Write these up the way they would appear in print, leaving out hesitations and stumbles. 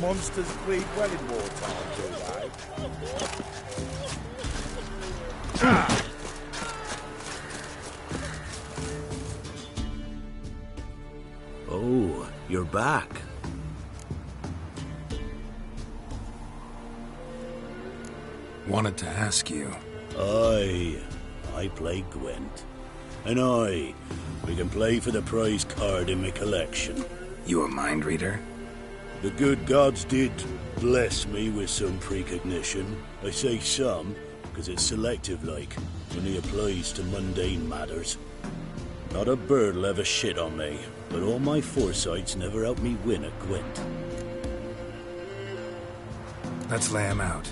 monsters bleed well in wartime, do they? Oh, you're back. Wanted to ask you. I play Gwent. And we can play for the prize card in my collection. You a mind reader? The good gods did bless me with some precognition. I say some, because it's selective like, only applies to mundane matters. Not a bird'll ever shit on me, but all my foresights never helped me win a Gwent. Let's lay him out.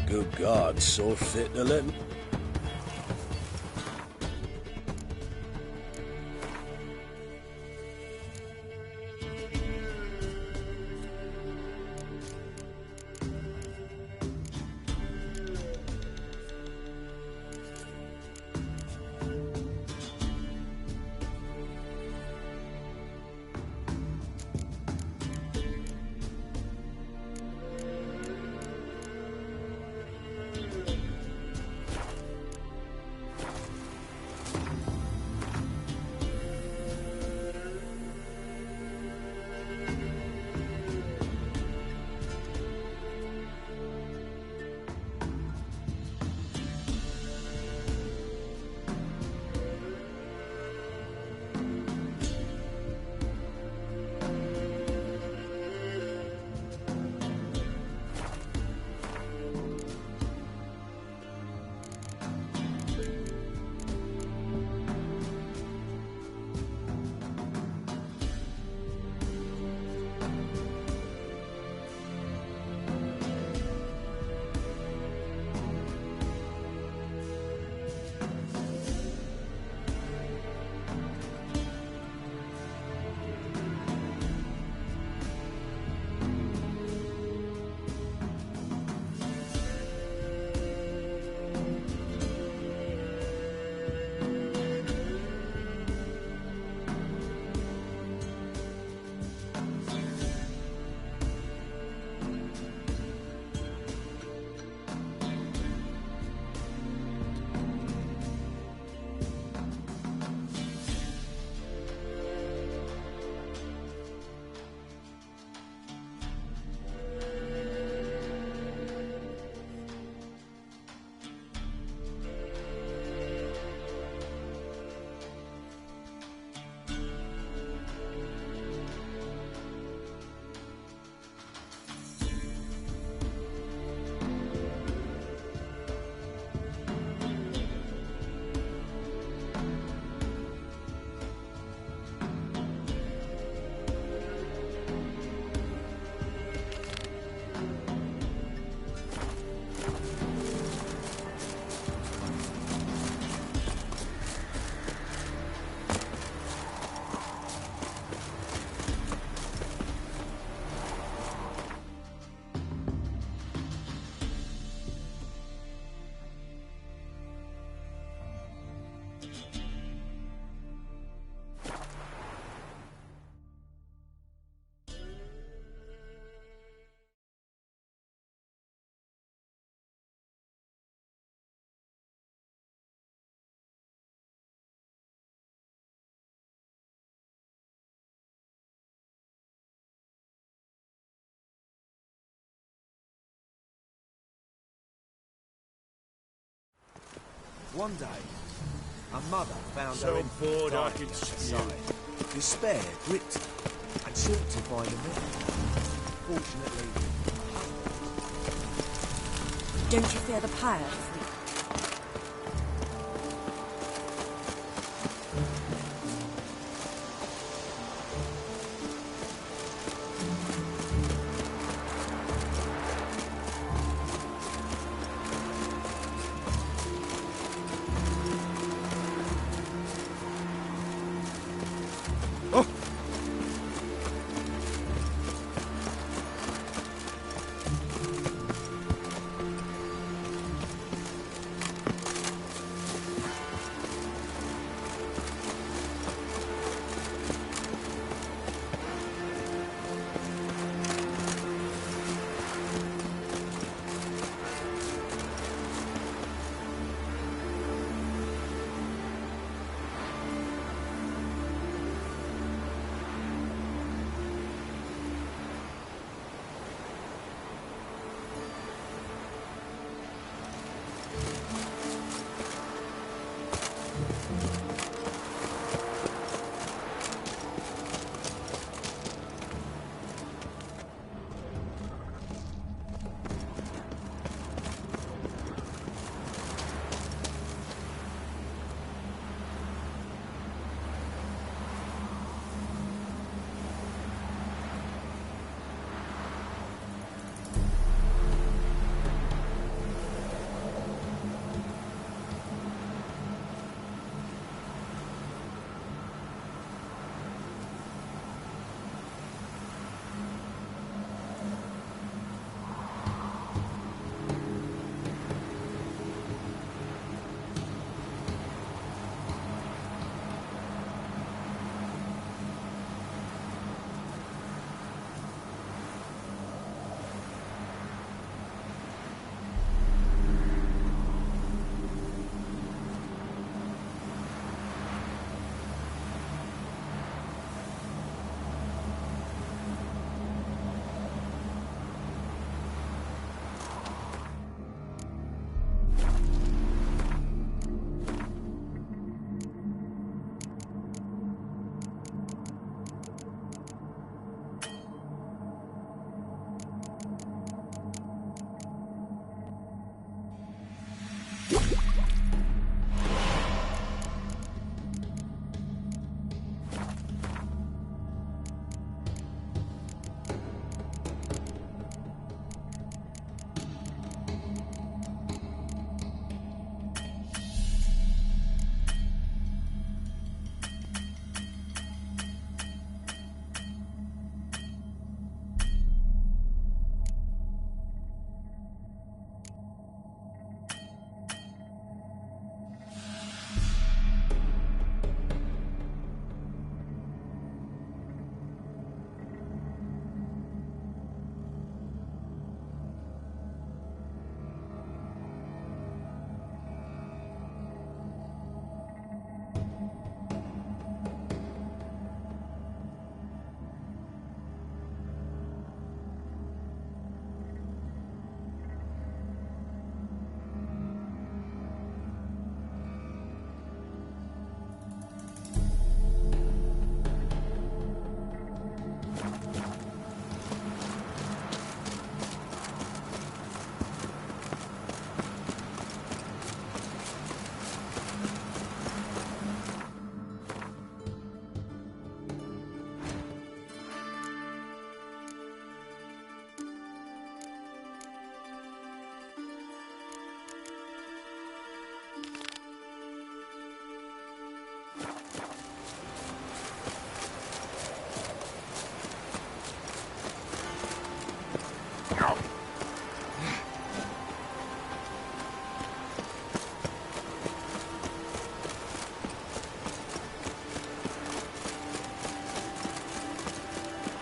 Good God, so fit to let me... One day, a mother found So her in bored I dying could at her spew. side. Despair gripped her and sought to find a miracle. Fortunately, Don't you fear the pyre?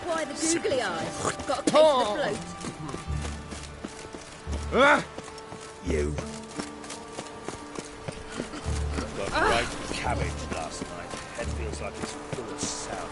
Why the googly eyes? Got a case of the float. You. Got great cabbage last night. Head feels like it's full of sound.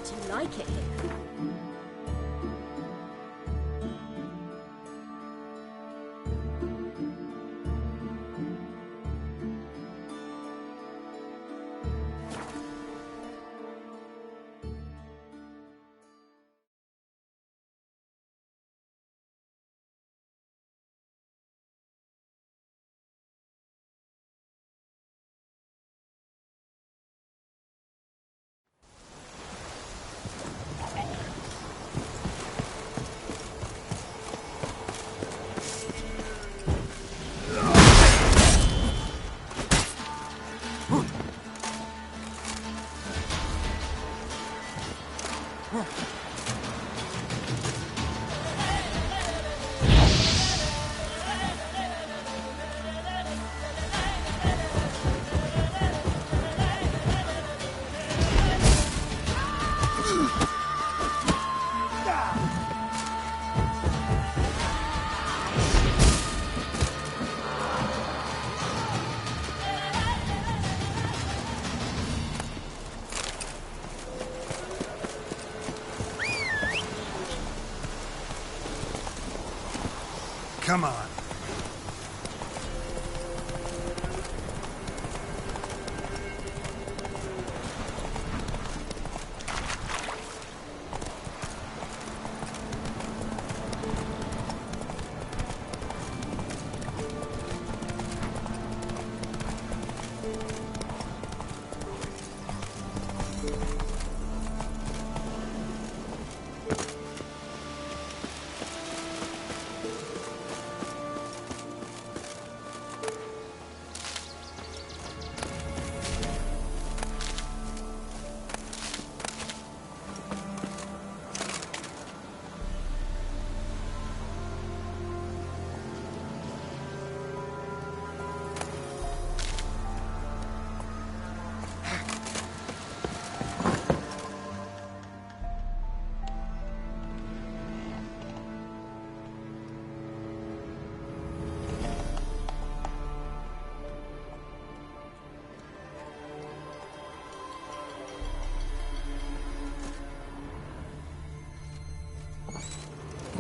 Do you like it here? Come on.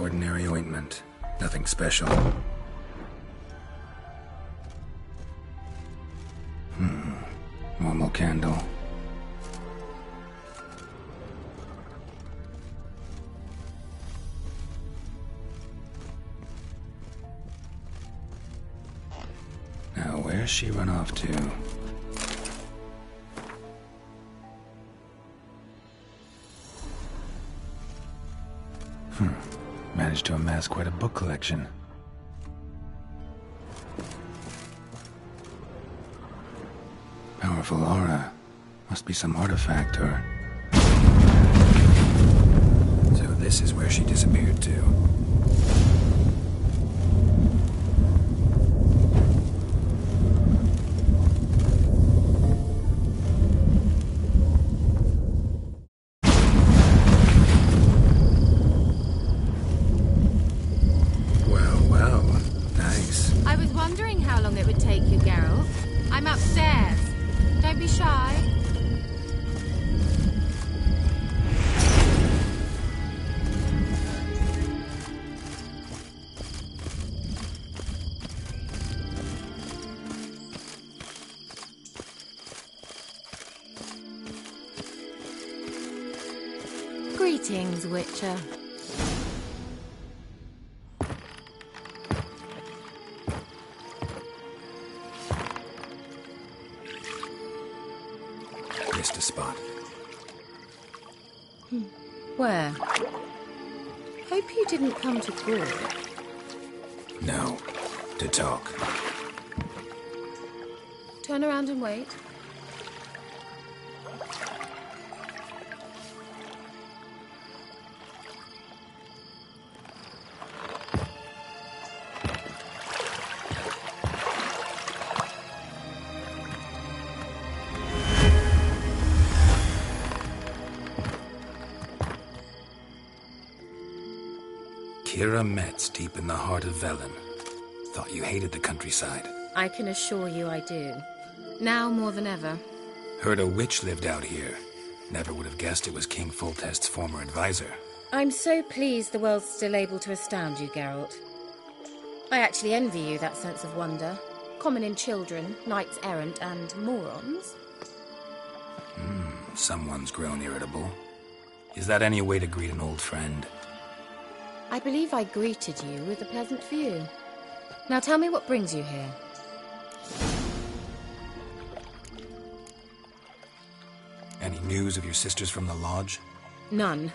Ordinary ointment. Nothing special. Normal candle. Now, where's she run off to? Managed to amass quite a book collection. Powerful aura. Must be some artifact or... So this is where she disappeared to. Greetings, Witcher. Missed a spot. Where? Hope you didn't come to court. No. To talk. Turn around and wait. Kira Metz, deep in the heart of Velen. Thought you hated the countryside. I can assure you I do. Now more than ever. Heard a witch lived out here. Never would have guessed it was King Foltest's former advisor. I'm so pleased the world's still able to astound you, Geralt. I actually envy you that sense of wonder. Common in children, knights errant, and morons. Someone's grown irritable. Is that any way to greet an old friend? I believe I greeted you with a pleasant view. Now tell me what brings you here. Any news of your sisters from the lodge? None.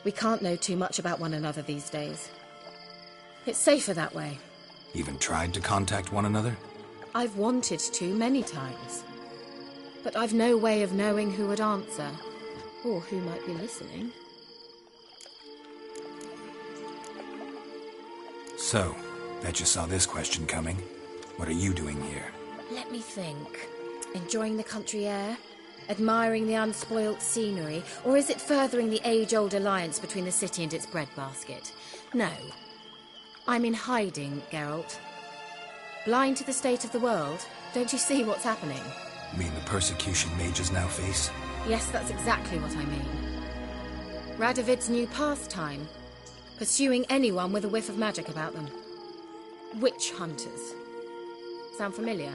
We can't know too much about one another these days. It's safer that way. Even tried to contact one another? I've wanted to many times. But I've no way of knowing who would answer, or who might be listening. So, bet you saw this question coming. What are you doing here? Let me think. Enjoying the country air? Admiring the unspoilt scenery? Or is it furthering the age-old alliance between the city and its breadbasket? No. I'm in hiding, Geralt. Blind to the state of the world? Don't you see what's happening? You mean the persecution mages now face? Yes, that's exactly what I mean. Radovid's new pastime. Pursuing anyone with a whiff of magic about them. Witch hunters. Sound familiar?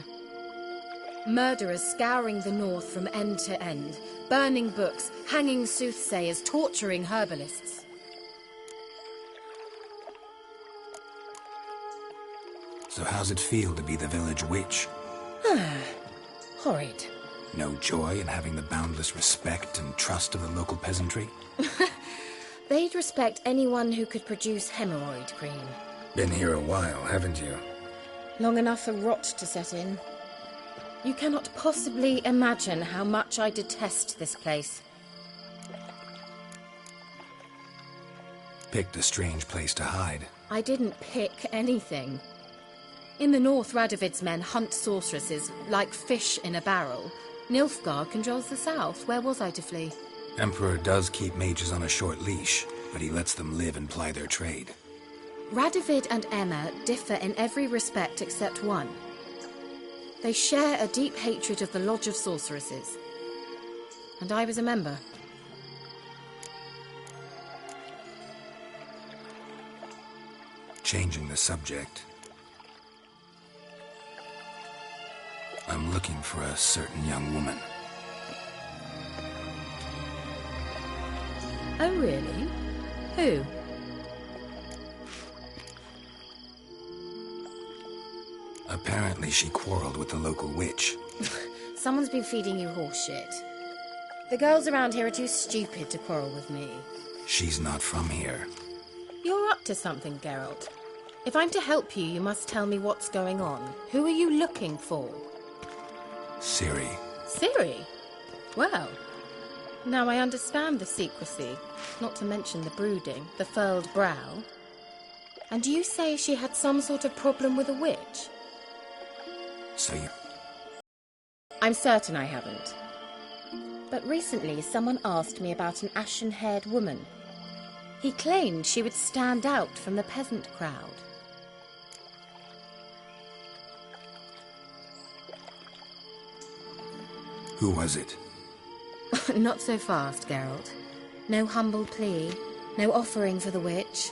Murderers scouring the north from end to end, burning books, hanging soothsayers, torturing herbalists. So how's it feel to be the village witch? Horrid. No joy in having the boundless respect and trust of the local peasantry? They'd respect anyone who could produce hemorrhoid cream. Been here a while, haven't you? Long enough for rot to set in. You cannot possibly imagine how much I detest this place. Picked a strange place to hide. I didn't pick anything. In the north, Radovid's men hunt sorceresses like fish in a barrel. Nilfgaard controls the south. Where was I to flee? Emperor does keep mages on a short leash, but he lets them live and ply their trade. Radovid and Emma differ in every respect except one. They share a deep hatred of the Lodge of Sorceresses. And I was a member. Changing the subject. I'm looking for a certain young woman. Oh, really? Who? Apparently she quarreled with the local witch. Someone's been feeding you horseshit. The girls around here are too stupid to quarrel with me. She's not from here. You're up to something, Geralt. If I'm to help you, you must tell me what's going on. Who are you looking for? Ciri. Ciri? Well, now I understand the secrecy, not to mention the brooding, the furled brow. And you say she had some sort of problem with a witch? So you... I'm certain I haven't. But recently someone asked me about an ashen-haired woman. He claimed she would stand out from the peasant crowd. Who was it? Not so fast, Geralt. No humble plea, no offering for the witch.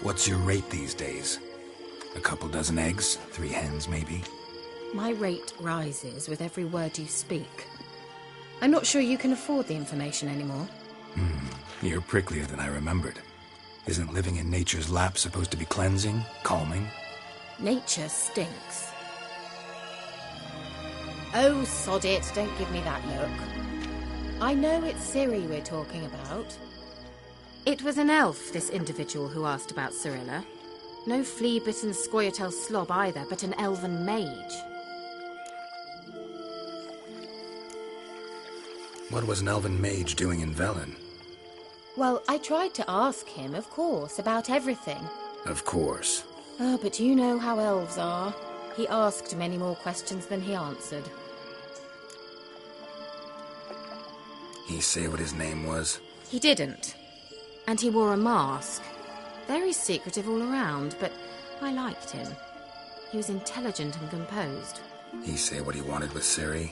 What's your rate these days? A couple dozen eggs? 3 hens, maybe? My rate rises with every word you speak. I'm not sure you can afford the information anymore. You're pricklier than I remembered. Isn't living in nature's lap supposed to be cleansing, calming? Nature stinks. Oh, sod it, don't give me that look. I know it's Ciri we're talking about. It was an elf, this individual who asked about Cirilla. No flea-bitten Scoia'tael slob either, but an elven mage. What was an elven mage doing in Velen? Well, I tried to ask him, of course, about everything. Of course. Oh, but you know how elves are. He asked many more questions than he answered. He say what his name was? He didn't. And he wore a mask. Very secretive all around, but I liked him. He was intelligent and composed. He say what he wanted with Ciri?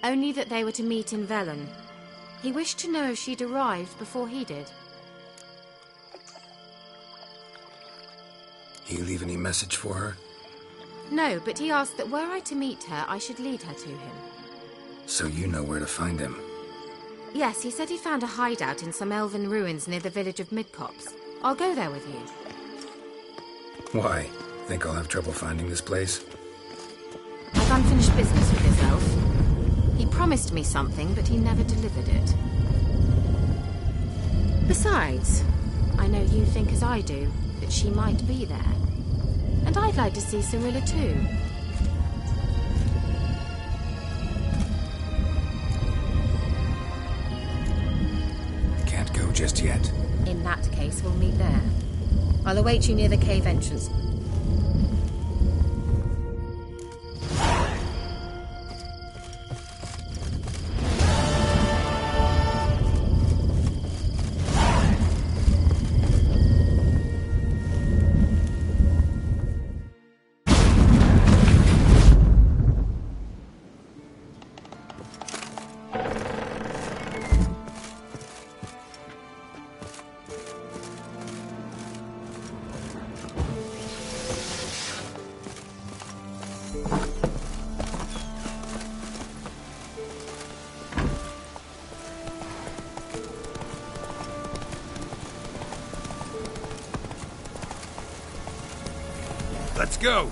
Only that they were to meet in Velen. He wished to know if she'd arrived before he did. He leave any message for her? No, but he asked that were I to meet her, I should lead her to him. So you know where to find him? Yes, he said he found a hideout in some elven ruins near the village of Midcopse. I'll go there with you. Why? Think I'll have trouble finding this place? I've unfinished business with this elf. He promised me something, but he never delivered it. Besides, I know you think as I do, that she might be there. And I'd like to see Cirilla too. Can't go just yet. In that case, we'll meet there. I'll await you near the cave entrance. Let's go!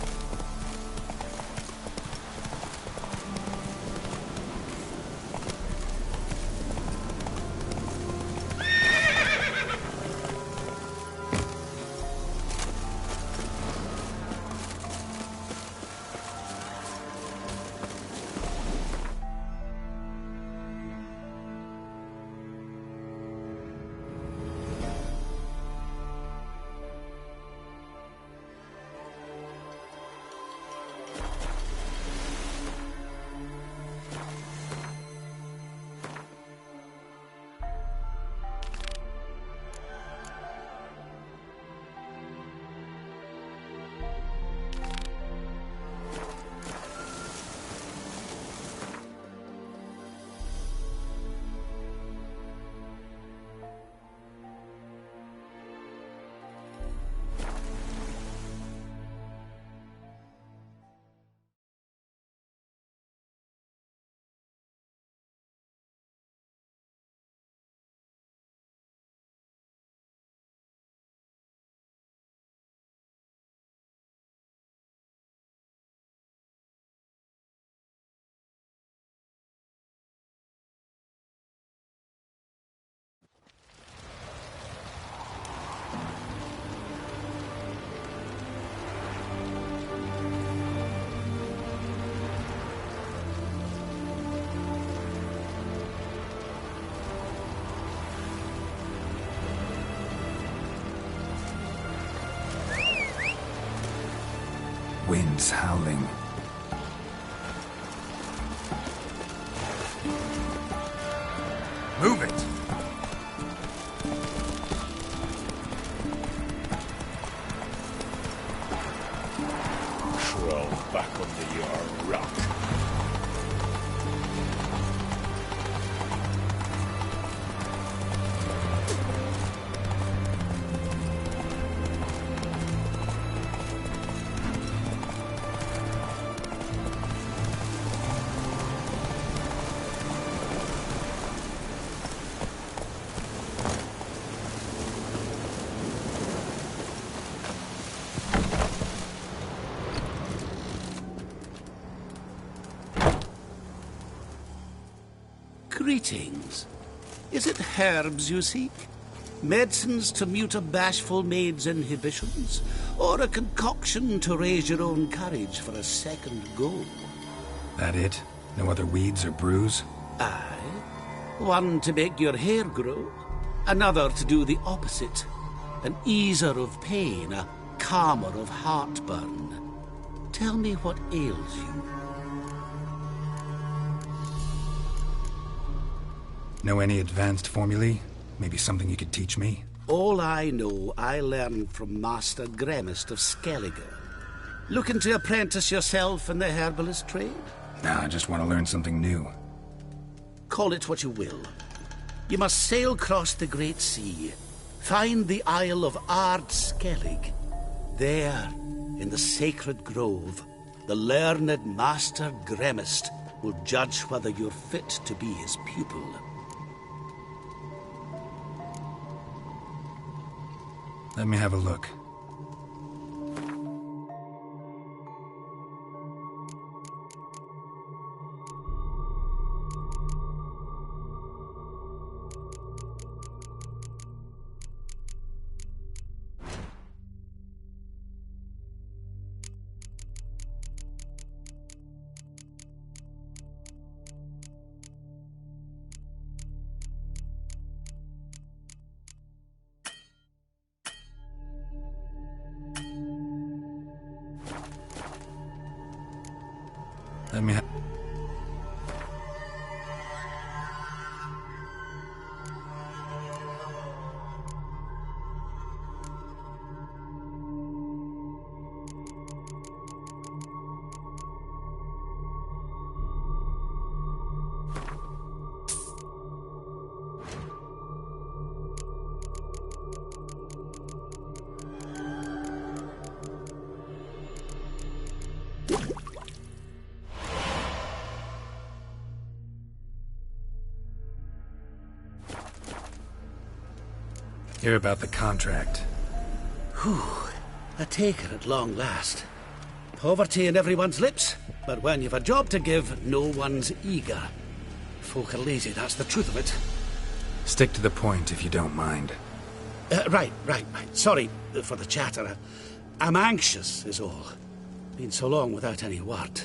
Winds howling. Move it! Crawl back under your rock. Greetings. Is it herbs you seek? Medicines to mute a bashful maid's inhibitions? Or a concoction to raise your own courage for a second go? That it? No other weeds or brews? Aye. One to make your hair grow, another to do the opposite. An easer of pain, a calmer of heartburn. Tell me what ails you. Know any advanced formulae? Maybe something you could teach me? All I know, I learned from Master Gremist of Skellige. Looking to apprentice yourself in the herbalist trade? Nah, I just want to learn something new. Call it what you will. You must sail across the Great Sea, find the Isle of Ard Skellig. There, in the sacred grove, the learned Master Gremist will judge whether you're fit to be his pupil. Let me have a look. Let me hear about the contract. Whew, a taker at long last. Poverty in everyone's lips, but when you've a job to give, no one's eager. Folk are lazy, that's the truth of it. Stick to the point if you don't mind. Right. Sorry for the chatter. I'm anxious, is all. Been so long without any word.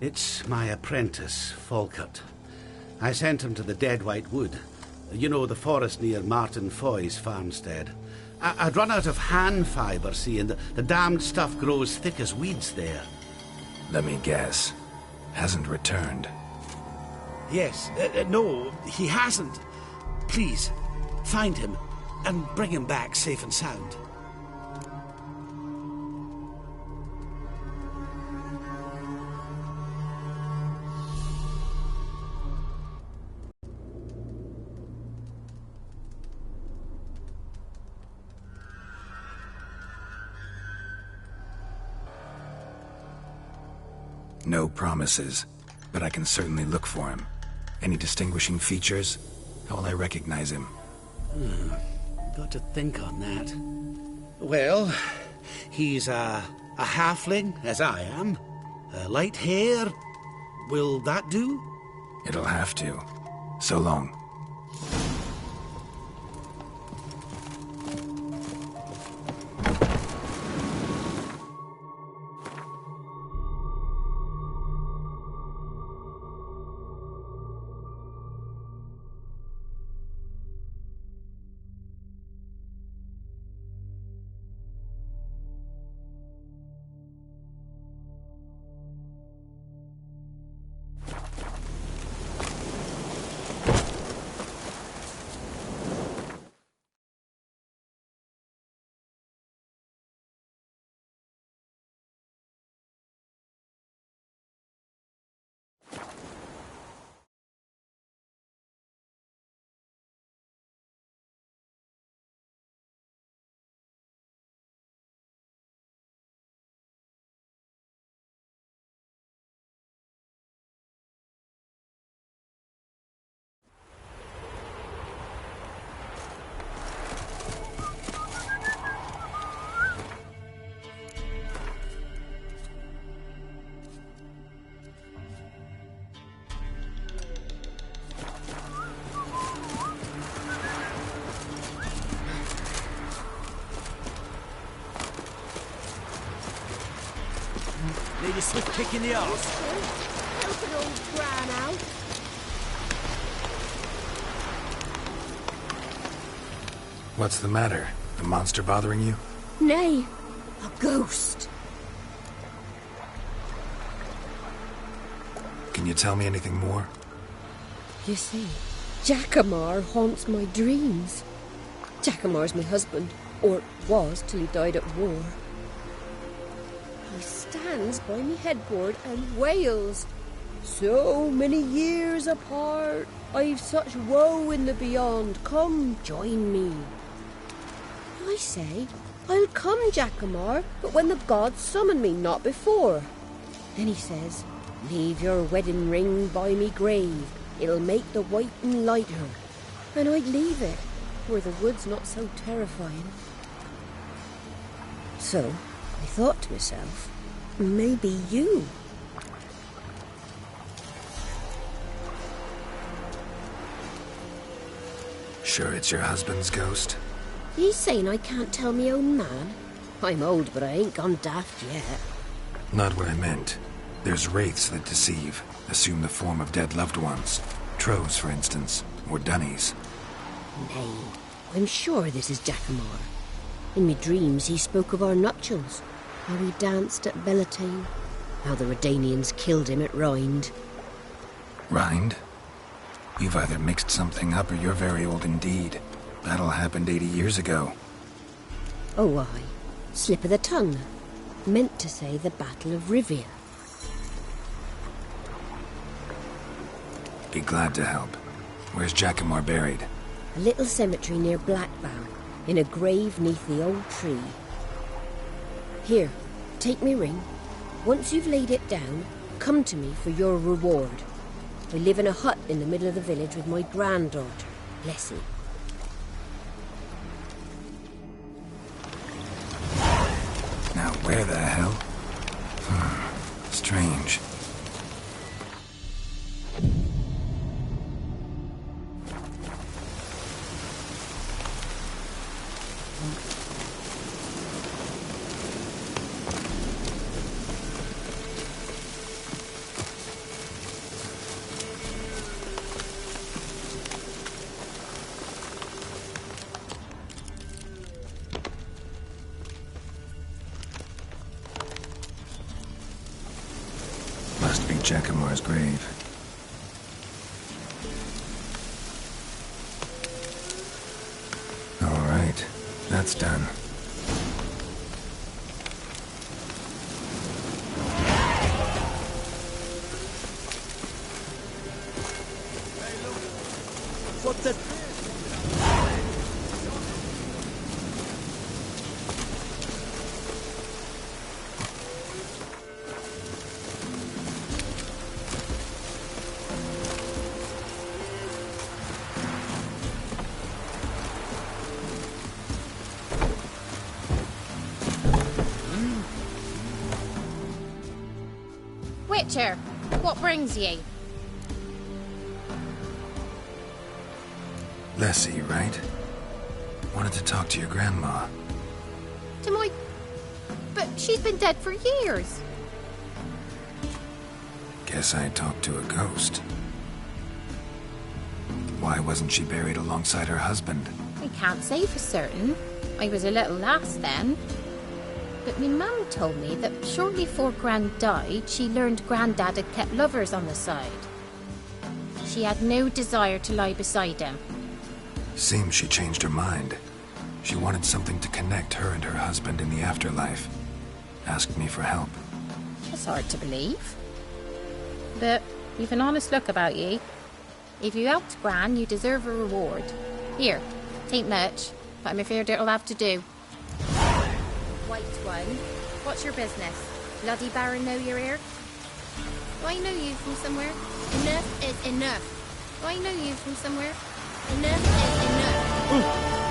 It's my apprentice, Falkert. I sent him to the Dead White Wood. You know, the forest near Martin Foy's farmstead. I'd run out of hand fibre, see, and the damned stuff grows thick as weeds there. Let me guess. Hasn't returned. Yes, no, he hasn't. Please, find him and bring him back safe and sound. No promises, but I can certainly look for him. Any distinguishing features? How will I recognize him? Got to think on that. Well, he's a halfling, as I am. Light hair. Will that do? It'll have to. So long. Need a swift kick in the arse. Help an old bran out. What's the matter? A monster bothering you? Nay, a ghost. Can you tell me anything more? You see, Jackamar haunts my dreams. Jackamar's my husband, or was till he died at war. He stands by me headboard and wails. So many years apart, I've such woe in the beyond. Come, join me. I say, I'll come, Jackamar, but when the gods summon me, not before. Then he says, leave your wedding ring by me grave. It'll make the waiting lighter. And I'd leave it, where the wood's not so terrifying. So, I thought to myself, maybe you. Sure it's your husband's ghost? He's saying I can't tell me own man. I'm old, but I ain't gone daft yet. Not what I meant. There's wraiths that deceive, assume the form of dead loved ones. Trows, for instance, or dunnies. Nay, I'm sure this is Jackamar. In me dreams he spoke of our nuptials, how we danced at Bellatane, how the Redanians killed him at Rind. Rind? You've either mixed something up or you're very old indeed. Battle happened 80 years ago. Oh, aye. Slip of the tongue. Meant to say the Battle of Rivia. Be glad to help. Where's Jackamar buried? A little cemetery near Blackbow, in a grave neath the old tree. Here, take me ring. Once you've laid it down, come to me for your reward. I live in a hut in the middle of the village with my granddaughter, Leslie. Now where the hell? Strange. Must be Jackamar's grave. All right, that's done. What the... Witcher, what brings ye? Leslie, right? Wanted to talk to your grandma. To my... But she's been dead for years. Guess I talked to a ghost. Why wasn't she buried alongside her husband? I can't say for certain. I was a little lass then. But me mum told me that shortly before Gran died, she learned Grandad had kept lovers on the side. She had no desire to lie beside him. Seems she changed her mind. She wanted something to connect her and her husband in the afterlife. Asked me for help. It's hard to believe. But you've an honest look about ye. If you helped Gran, you deserve a reward. Here, tain't much, but I'm afraid it'll have to do. White one, what's your business? Bloody Baron know you're here? Do I know you from somewhere? Enough is enough. Do I know you from somewhere? Enough is enough.